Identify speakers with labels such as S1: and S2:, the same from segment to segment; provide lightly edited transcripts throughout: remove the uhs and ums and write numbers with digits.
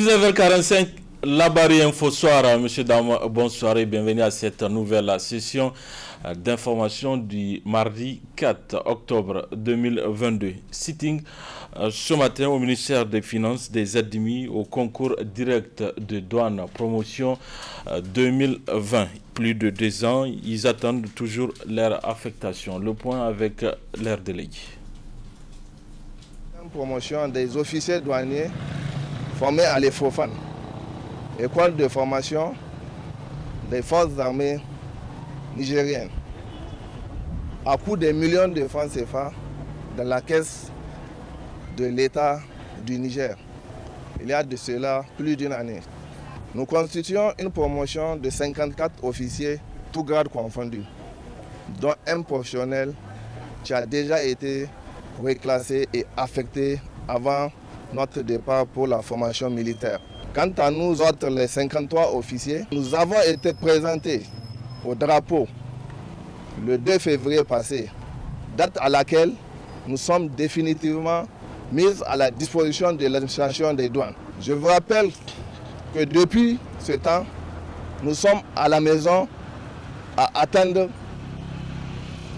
S1: 19h45, la barrière Info Soir. Monsieur, dames, bonsoir et bienvenue à cette nouvelle session d'information du mardi 4 octobre 2022. Sitting ce matin au ministère des Finances des admis au concours direct de douane promotion 2020. Plus de 2 ans, ils attendent toujours leur affectation. Le point avec leur délégué.
S2: Promotion des officiers douaniers formés à l'EFOFAN, école de formation des forces armées nigériennes, à coût de millions de francs CFA dans la caisse de l'État du Niger. Il y a de cela plus d'une année. Nous constituons une promotion de 54 officiers, tous grades confondus, dont un professionnel qui a déjà été reclassé et affecté avant notre départ pour la formation militaire. Quant à nous autres, les 53 officiers, nous avons été présentés au drapeau le 2 février passé, date à laquelle nous sommes définitivement mis à la disposition de l'administration des douanes. Je vous rappelle que depuis ce temps, nous sommes à la maison à attendre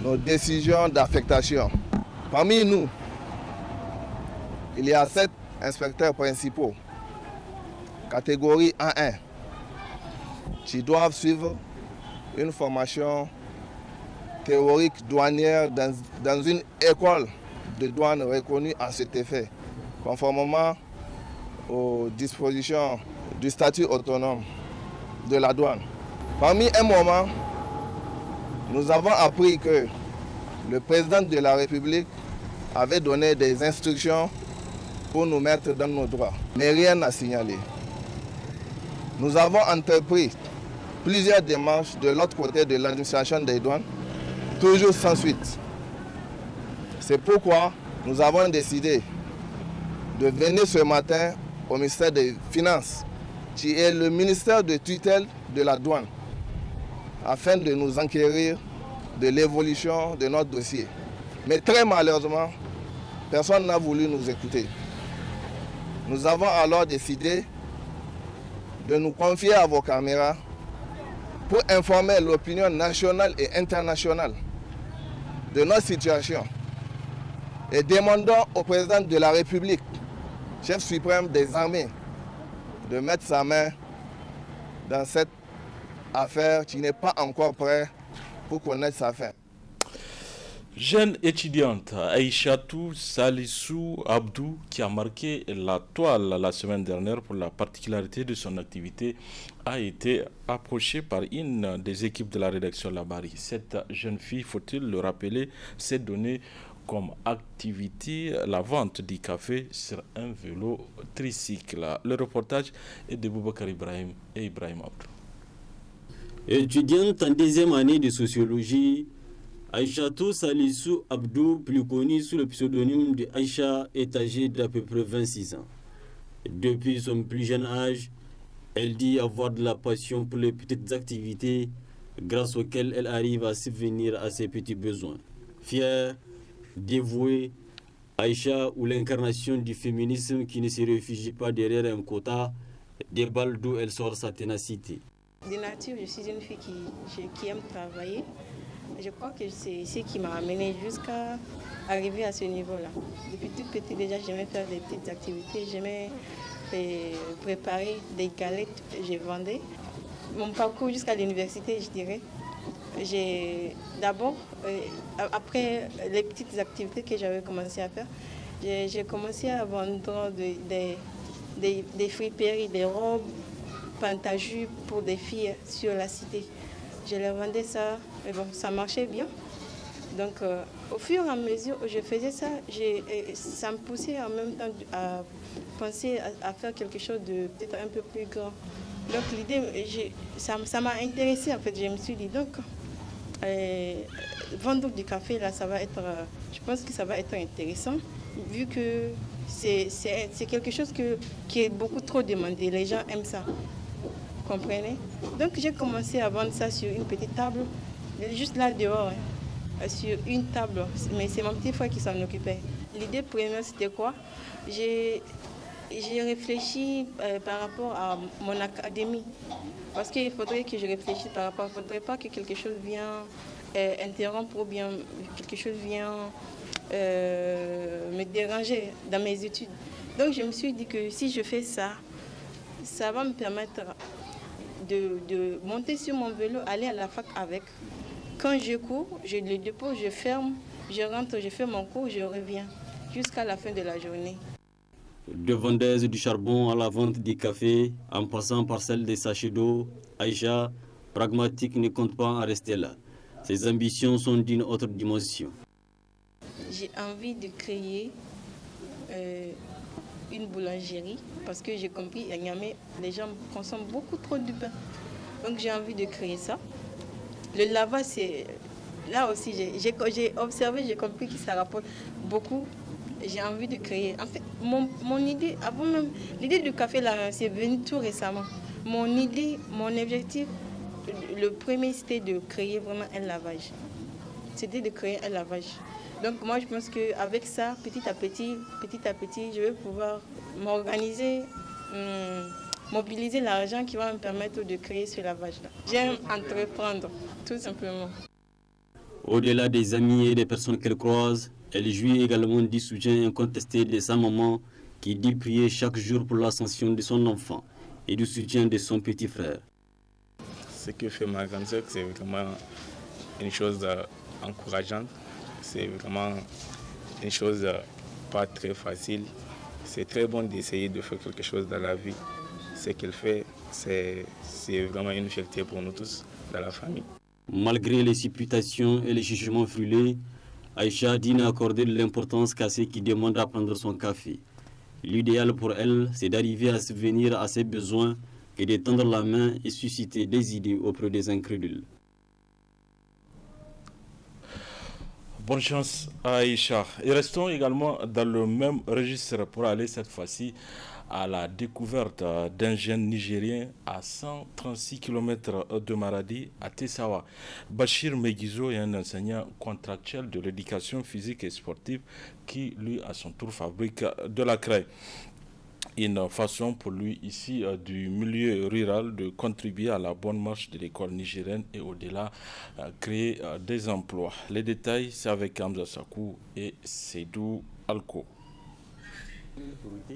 S2: nos décisions d'affectation. Parmi nous, il y a 7 inspecteurs principaux, catégorie A1, qui doivent suivre une formation théorique douanière dans une école de douane reconnue à cet effet, conformément aux dispositions du statut autonome de la douane. Parmi un moment, nous avons appris que le président de la République avait donné des instructions pour nous mettre dans nos droits, mais rien à signaler. Nous avons entrepris plusieurs démarches de l'autre côté de l'administration des douanes, toujours sans suite. C'est pourquoi nous avons décidé de venir ce matin au ministère des Finances, qui est le ministère de tutelle de la douane, afin de nous enquérir de l'évolution de notre dossier. Mais très malheureusement, personne n'a voulu nous écouter. Nous avons alors décidé de nous confier à vos caméras pour informer l'opinion nationale et internationale de notre situation et demandons au président de la République, chef suprême des armées, de mettre sa main dans cette affaire qui n'est pas encore prête pour connaître sa fin.
S1: Jeune étudiante Aïchatou Salissou Abdou, qui a marqué la toile la semaine dernière pour la particularité de son activité, a été approchée par une des équipes de la rédaction Labari. Cette jeune fille, faut-il le rappeler, s'est donnée comme activité la vente du café sur un vélo tricycle. Le reportage est de Boubacar Ibrahim et Ibrahim Abdou.
S3: Étudiante en 2e année de sociologie, Aïchatou Salissou Abdou, plus connue sous le pseudonyme de Aïcha, est âgée d'à peu près 26 ans. Depuis son plus jeune âge, elle dit avoir de la passion pour les petites activités grâce auxquelles elle arrive à subvenir à ses petits besoins. Fière, dévouée, Aïcha, ou l'incarnation du féminisme qui ne se réfugie pas derrière un quota, déballe d'où elle sort sa ténacité.
S4: De nature, je suis une fille qui aime travailler. Je crois que c'est ce qui m'a amenée jusqu'à arriver à ce niveau-là. Depuis toute petite, déjà, j'aimais faire des petites activités. J'aimais préparer des galettes, je vendais. Mon parcours jusqu'à l'université, je dirais. D'abord, après les petites activités que j'avais commencé à faire, j'ai commencé à vendre des friperies, des robes, pantajus pour des filles sur la cité. Je leur vendais ça, et bon, ça marchait bien. Donc, au fur et à mesure où je faisais ça, ça me poussait en même temps à penser à faire quelque chose de peut-être un peu plus grand. Donc, l'idée, ça m'a intéressée en fait. Je me suis dit, donc, vendre du café, là, ça va être, je pense que ça va être intéressant, vu que c'est quelque chose qui est beaucoup trop demandé. Les gens aiment ça. Comprenez? Donc j'ai commencé à vendre ça sur une petite table, juste là dehors, sur une table, mais c'est mon petit frère qui s'en occupait. L'idée première c'était quoi? J'ai réfléchi par rapport à mon académie. Parce qu'il faudrait que je réfléchisse par rapport. Il ne faudrait pas que quelque chose vienne interrompre ou bien quelque chose vienne me déranger dans mes études. Donc je me suis dit que si je fais ça, ça va me permettre de monter sur mon vélo, aller à la fac avec. Quand je cours, je le dépose, je ferme, je rentre, je fais mon cours, je reviens jusqu'à la fin de la journée.
S3: De vendeuse du charbon à la vente du café, en passant par celle des sachets d'eau, Aïcha, pragmatique, ne compte pas en rester là. Ses ambitions sont d'une autre dimension.
S4: J'ai envie de créer une boulangerie parce que j'ai compris qu'à Niamey, les gens consomment beaucoup trop de pain. Donc j'ai envie de créer ça. Le lavage, c'est... Là aussi, j'ai observé, j'ai compris que ça rapporte beaucoup. J'ai envie de créer. En fait, mon idée, avant même, l'idée du café, là, c'est venu tout récemment. Mon idée, mon objectif, le premier, c'était de créer vraiment un lavage. C'était de créer un lavage. Donc moi, je pense qu'avec ça, petit à petit, je vais pouvoir m'organiser, mobiliser l'argent qui va me permettre de créer ce lavage-là. J'aime entreprendre, tout simplement.
S3: Au-delà des amis et des personnes qu'elle croise, elle jouit également du soutien incontesté de sa maman qui dit prier chaque jour pour l'ascension de son enfant et du soutien de son petit frère.
S5: Ce que fait ma grande sœur, c'est vraiment une chose encourageante. C'est vraiment une chose pas très facile. C'est très bon d'essayer de faire quelque chose dans la vie. Ce qu'elle fait, c'est vraiment une fierté pour nous tous dans la famille.
S3: Malgré les supputations et les jugements frulés, Aïcha dit n'accorder de l'importance qu'à ceux qui demandent à prendre son café. L'idéal pour elle, c'est d'arriver à subvenir à ses besoins et de tendre la main et susciter des idées auprès des incrédules.
S1: Bonne chance à Aïcha. Et restons également dans le même registre pour aller cette fois-ci à la découverte d'un jeune Nigérien à 136 km de Maradi, à Tessawa. Bachir Megizo est un enseignant contractuel de l'éducation physique et sportive qui, lui, à son tour, fabrique de la craie. Une façon pour lui, ici, du milieu rural, de contribuer à la bonne marche de l'école nigérienne et au-delà, créer des emplois. Les détails, c'est avec Hamza Sakou et Seydou Alko.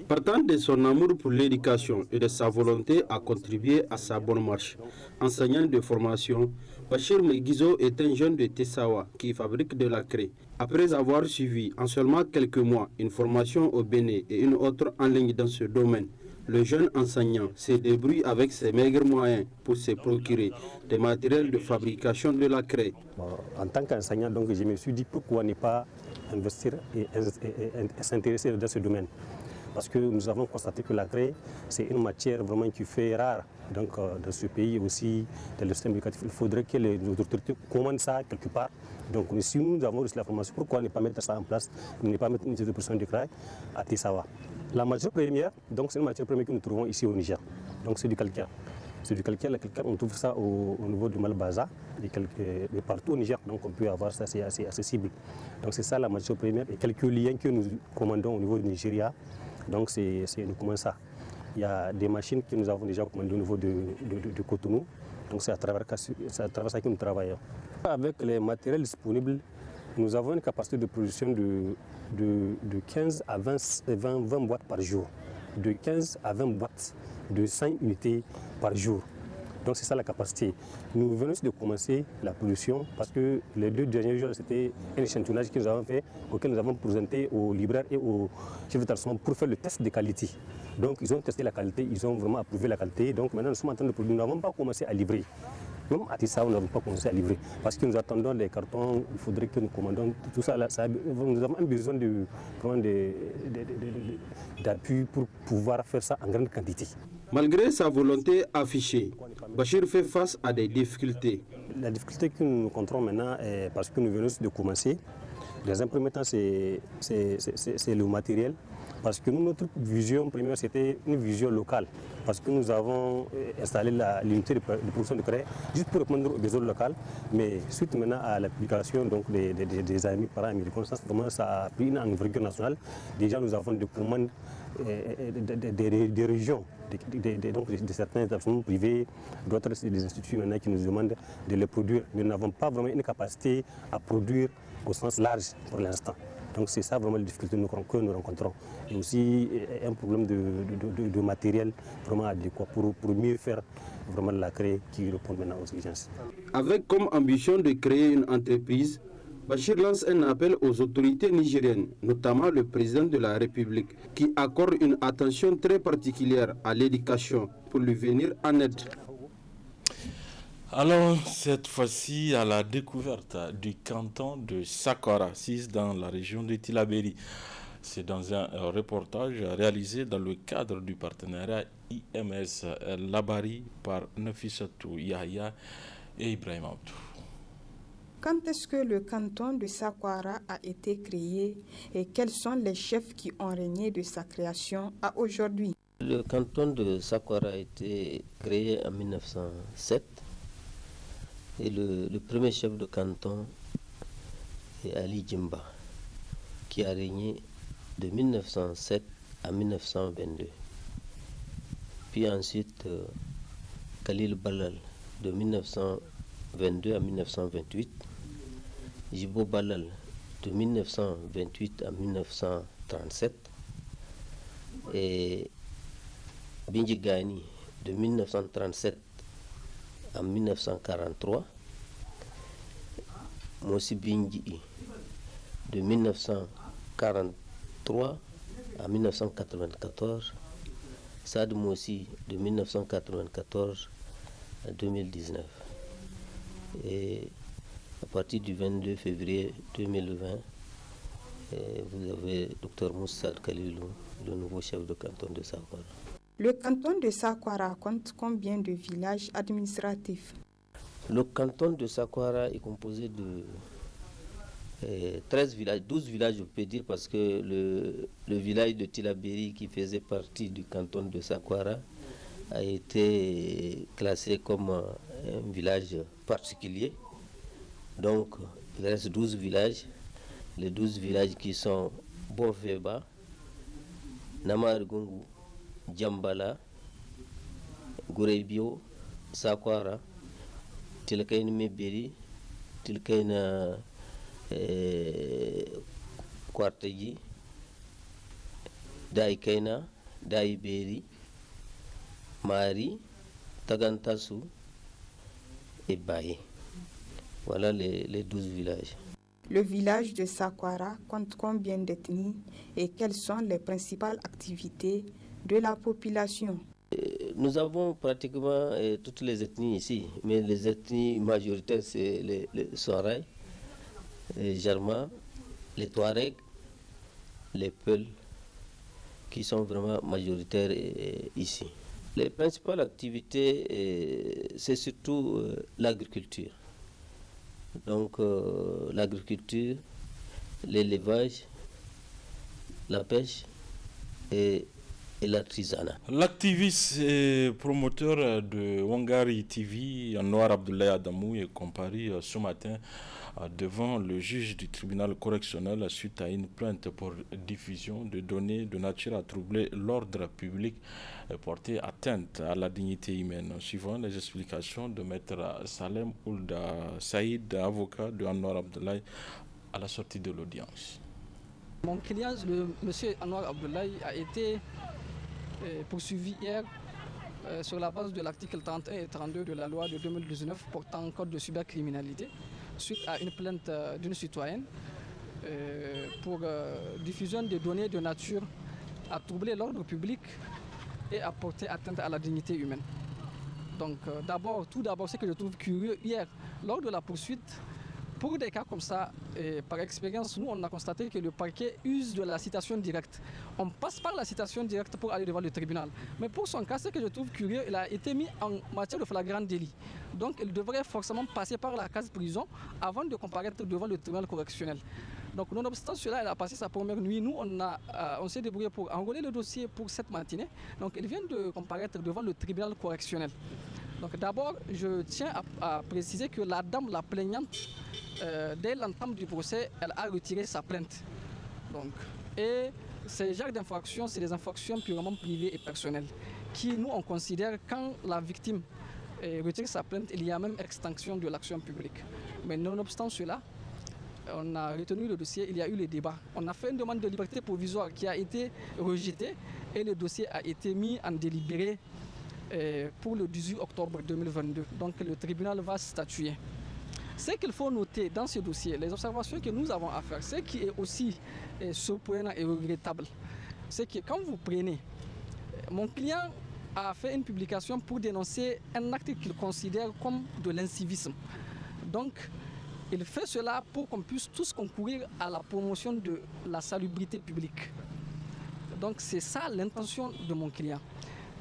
S6: Partant de son amour pour l'éducation et de sa volonté à contribuer à sa bonne marche, enseignant de formation, Bachir Megizo est un jeune de Tessawa qui fabrique de la craie. Après avoir suivi en seulement quelques mois une formation au Bénin et une autre en ligne dans ce domaine, le jeune enseignant se débrouille avec ses maigres moyens pour se procurer des matériels de fabrication de la craie.
S7: En tant qu'enseignant, donc, je me suis dit pourquoi ne pas investir et s'intéresser dans ce domaine. Parce que nous avons constaté que la craie, c'est une matière vraiment qui fait rare. Donc, dans ce pays aussi, dans le système éducatif, il faudrait que les autorités commandent ça quelque part. Donc, si nous avons reçu la formation, pourquoi ne pas mettre ça en place, ne pas mettre une unité de production de craie à Tessawa? La matière première, donc c'est une matière première que nous trouvons ici au Niger. Donc, c'est du calcaire. C'est du calcaire. Le calcaire, on trouve ça au niveau du Malbaza, et partout au Niger. Donc, on peut avoir ça, c'est assez accessible. Donc, c'est ça la matière première. Et quelques liens que nous commandons au niveau du Nigeria. Donc, c'est uniquement ça. Il y a des machines que nous avons déjà commandées au niveau de Cotonou. Donc, c'est à travers ça que nous travaillons. Avec les matériels disponibles, nous avons une capacité de production de 15 à 20 boîtes par jour. De 15 à 20 boîtes de 5 unités par jour. Donc c'est ça la capacité. Nous venons de commencer la production parce que les 2 derniers jours, c'était un échantillonnage que nous avons fait, auquel nous avons présenté aux libraires et aux chefs d'établissement pour faire le test de qualité. Donc ils ont testé la qualité, ils ont vraiment approuvé la qualité. Donc maintenant nous sommes en train de produire, nous n'avons pas commencé à livrer. Même à Tessawa, nous n'avons pas commencé à livrer parce que nous attendons les cartons, il faudrait que nous commandons tout ça. Nous avons un besoin d'appui pour pouvoir faire ça en grande quantité.
S6: Malgré sa volonté affichée, Bachir fait face à des difficultés.
S7: La difficulté que nous rencontrons maintenant est parce que nous venons de commencer. Dans un premier temps, c'est le matériel. Parce que nous, notre vision première, c'était une vision locale. Parce que nous avons installé l'unité de production de craie juste pour répondre aux besoins locaux. Mais suite maintenant à l'application des amis parents américains, ça a pris une envergure nationale. Déjà, nous avons des commandes des régions, de certains établissements privés, d'autres des instituts maintenant qui nous demandent de les produire. Mais nous n'avons pas vraiment une capacité à produire au sens large pour l'instant. Donc c'est ça vraiment la difficulté que nous rencontrons. Et aussi un problème de matériel vraiment adéquat pour mieux faire vraiment la craie qui répond maintenant aux exigences.
S6: Avec comme ambition de créer une entreprise, Bachir lance un appel aux autorités nigériennes, notamment le président de la République, qui accorde une attention très particulière à l'éducation pour lui venir en aide.
S1: Alors, cette fois-ci, à la découverte du canton de Sakwara, 6 dans la région de Tillabéri. C'est dans un reportage réalisé dans le cadre du partenariat IMS Labari par Nafissatou Yahya et Ibrahim Abdou.
S8: Quand est-ce que le canton de Sakwara a été créé et quels sont les chefs qui ont régné de sa création à aujourd'hui?
S9: Le canton de Sakwara a été créé en 1907 et le premier chef de canton est Ali Djimba qui a régné de 1907 à 1922. Puis ensuite Khalil Balal de 1922 à 1928. Jibo Balal de 1928 à 1937 et Bindji Gani de 1937 à 1943, Mossi Bindji de 1943 à 1994, Sad Mossi de 1994 à 2019. Et à partir du 22 février 2020, vous avez Dr Moussa Khalilou, le nouveau chef de canton de Sakwara.
S8: Le canton de Sakwara compte combien de villages administratifs?
S9: Le canton de Sakwara est composé de 13 villages, 12 villages je peux dire, parce que le village de Tillabéri qui faisait partie du canton de Sakwara a été classé comme un village particulier. Donc, il reste 12 villages. Les 12 villages qui sont Bofeba, Namargungu, Djambala, Goureibio, Sakwara, Tilkaina Meberi, Tilkaina Kwartaji, Daikaina, Daiberi, Mari, Tagantasu et Baye. Voilà les 12 villages.
S8: Le village de Sakwara compte combien d'ethnies et quelles sont les principales activités de la population?
S9: Nous avons pratiquement toutes les ethnies ici, mais les ethnies majoritaires, c'est les Soraï, les Jarma, les Touaregs, les Peuls, qui sont vraiment majoritaires ici. Les principales activités, c'est surtout l'agriculture. Donc l'agriculture, l'élevage, la pêche et l'artisanat.
S1: L'activiste et promoteur de Wangari TV, Anwar Abdoulaye Adamou, est comparé ce matin devant le juge du tribunal correctionnel suite à une plainte pour diffusion de données de nature à troubler l'ordre public et porter atteinte à la dignité humaine. Suivant les explications de maître Salem Oulda Saïd, avocat de Anwar Abdoulaye, à la sortie de l'audience.
S10: Mon client, le monsieur Anwar Abdoulaye, a été poursuivi hier sur la base de l'article 31 et 32 de la loi de 2019 portant code de cybercriminalité suite à une plainte d'une citoyenne pour diffusion de données de nature à troubler l'ordre public et à porter atteinte à la dignité humaine. Donc tout d'abord, ce que je trouve curieux hier, lors de la poursuite, pour des cas comme ça, par expérience, nous on a constaté que le parquet use de la citation directe. On passe par la citation directe pour aller devant le tribunal. Mais pour son cas, ce que je trouve curieux, il a été mis en matière de flagrant délit. Donc il devrait forcément passer par la case prison avant de comparaître devant le tribunal correctionnel. Donc, nonobstant cela, elle a passé sa première nuit. Nous, on s'est débrouillé pour enrôler le dossier pour cette matinée. Donc, elle vient de comparaître devant le tribunal correctionnel. Donc, d'abord, je tiens à préciser que la dame, la plaignante, dès l'entame du procès, elle a retiré sa plainte. Donc, et ces genres d'infractions, c'est des infractions purement privées et personnelles, qui, nous, on considère quand la victime retire sa plainte, il y a même extinction de l'action publique. Mais nonobstant cela, on a retenu le dossier, il y a eu les débats. On a fait une demande de liberté provisoire qui a été rejetée et le dossier a été mis en délibéré pour le 18 octobre 2022. Donc le tribunal va statuer. Ce qu'il faut noter dans ce dossier, les observations que nous avons à faire, ce qui est aussi surprenant et regrettable, c'est que quand vous prenez, mon client a fait une publication pour dénoncer un acte qu'il considère comme de l'incivisme. Donc, il fait cela pour qu'on puisse tous concourir à la promotion de la salubrité publique. Donc c'est ça l'intention de mon client.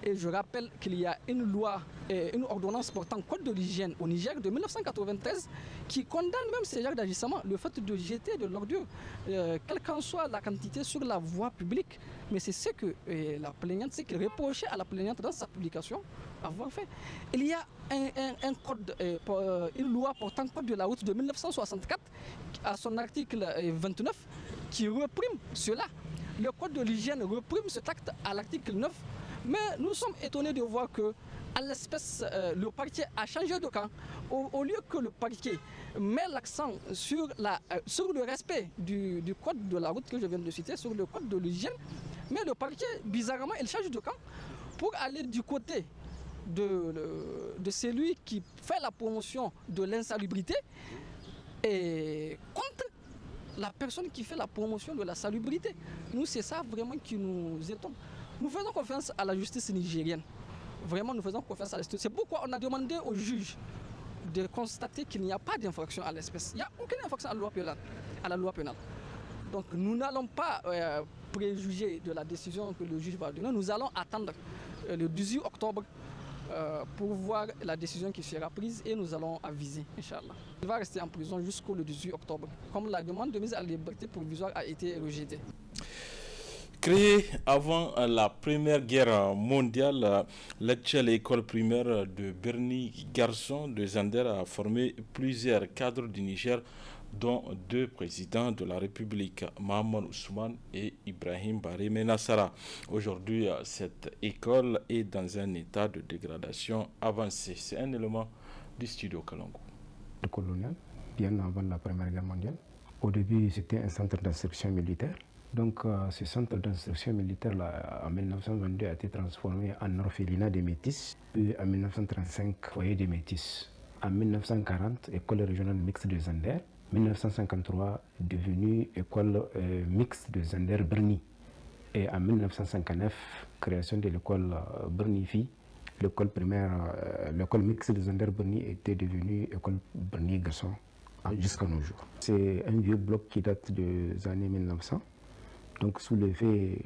S10: Et je rappelle qu'il y a une loi, une ordonnance portant code de l'hygiène au Niger de 1993 qui condamne même ces genres d'agissement, le fait de jeter de l'ordure, quelle qu'en soit la quantité, sur la voie publique. Mais c'est ce que la plaignante, c'est qu'il reprochait à la plaignante dans sa publication avoir fait. Il y a un code, une loi portant code de la route de 1964 à son article 29 qui reprime cela. Le code de l'hygiène reprime cet acte à l'article 9. Mais nous sommes étonnés de voir que, à l'espèce, le parquet a changé de camp. Au lieu que le parquet met l'accent sur le respect du code de la route que je viens de citer, sur le code de l'hygiène, mais le parquet, bizarrement, il change de camp pour aller du côté de celui qui fait la promotion de l'insalubrité et contre la personne qui fait la promotion de la salubrité. Nous, c'est ça vraiment qui nous étonne. Nous faisons confiance à la justice nigérienne. Vraiment, nous faisons confiance à la justice. C'est pourquoi on a demandé au juge de constater qu'il n'y a pas d'infraction à l'espèce. Il n'y a aucune infraction à la loi pénale. Donc, nous n'allons pas préjuger de la décision que le juge va donner. Nous allons attendre le 18 octobre pour voir la décision qui sera prise et nous allons aviser, Inch'Allah. Il va rester en prison jusqu'au 18 octobre, comme la demande de mise à la liberté provisoire a été rejetée.
S1: Créée avant la Première Guerre mondiale, l'actuelle école primaire de Berni Garçon de Zander a formé plusieurs cadres du Niger, dont 2 présidents de la République, Mahaman Ousmane et Ibrahim Baré Nassara. Aujourd'hui, cette école est dans un état de dégradation avancée. C'est un élément du studio Kalango.
S11: Le colonial, bien avant la Première Guerre mondiale. Au début, c'était un centre d'instruction militaire. Donc, ce centre d'instruction militaire-là, en 1922, a été transformé en orphelinat des métis, puis en 1935, foyer des métis. En 1940, école régionale mixte de Zander. 1953, devenue école mixte de Zander-Berni. Et en 1959, création de l'école Berni-Fi. L'école primaire, l'école mixte de Zander-Berni était devenue école Berni-Garçon jusqu'à nos jours. C'est un vieux bloc qui date des années 1900. Donc, sous l'effet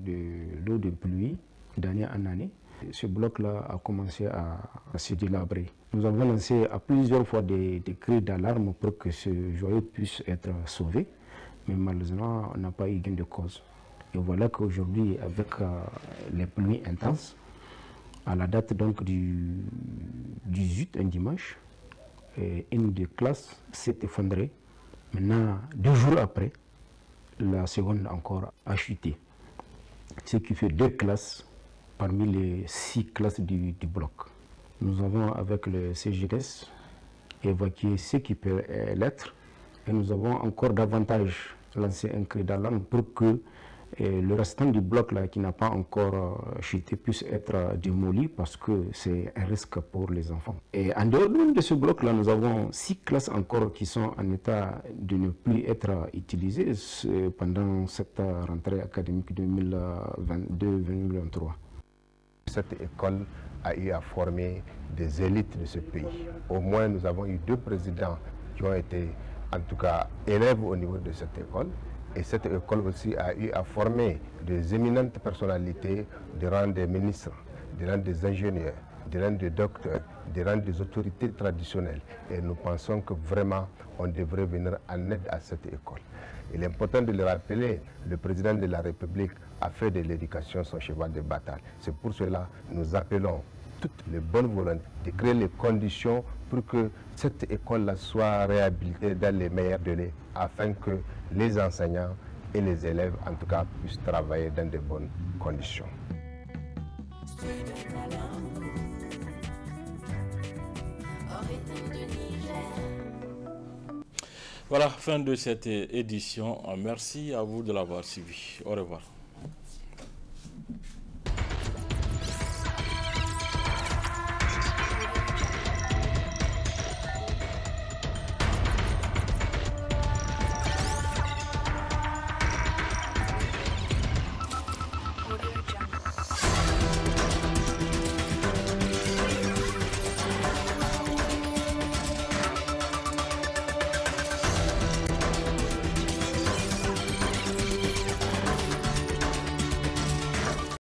S11: de l'eau de pluie, d'année en année, ce bloc-là a commencé à se délabrer. Nous avons lancé à plusieurs fois des cris d'alarme pour que ce joyau puisse être sauvé, mais malheureusement, on n'a pas eu gain de cause. Et voilà qu'aujourd'hui, avec les pluies intenses, à la date donc du 18, un dimanche, une des classes s'est effondrée. Maintenant, 2 jours après, la seconde encore a chuté. Ce qui fait 2 classes parmi les 6 classes du bloc. Nous avons avec le CGS évacué ce qui peut l'être et nous avons encore davantage lancé un cri d'alarme pour que le restant du bloc là, qui n'a pas encore chuté puisse être démoli parce que c'est un risque pour les enfants. Et en dehors de ce bloc là, nous avons 6 classes encore qui sont en état de ne plus être utilisées pendant cette rentrée académique 2022-2023.
S12: Cette école a eu à former des élites de ce pays. Au moins, nous avons eu 2 présidents qui ont été, en tout cas, élèves au niveau de cette école. Et cette école aussi a eu à former des éminentes personnalités, des rangs des ministres, des rangs des ingénieurs, des rangs de docteurs, des rangs des autorités traditionnelles. Et nous pensons que vraiment, on devrait venir en aide à cette école. Il est important de le rappeler, le président de la République a fait de l'éducation son cheval de bataille. C'est pour cela que nous appelons toutes les bonnes volontés de créer les conditions pour que cette école-là soit réhabilitée dans les meilleurs délais afin que les enseignants et les élèves, en tout cas, puissent travailler dans de bonnes conditions.
S1: Voilà, fin de cette édition. Merci à vous de l'avoir suivi. Au revoir.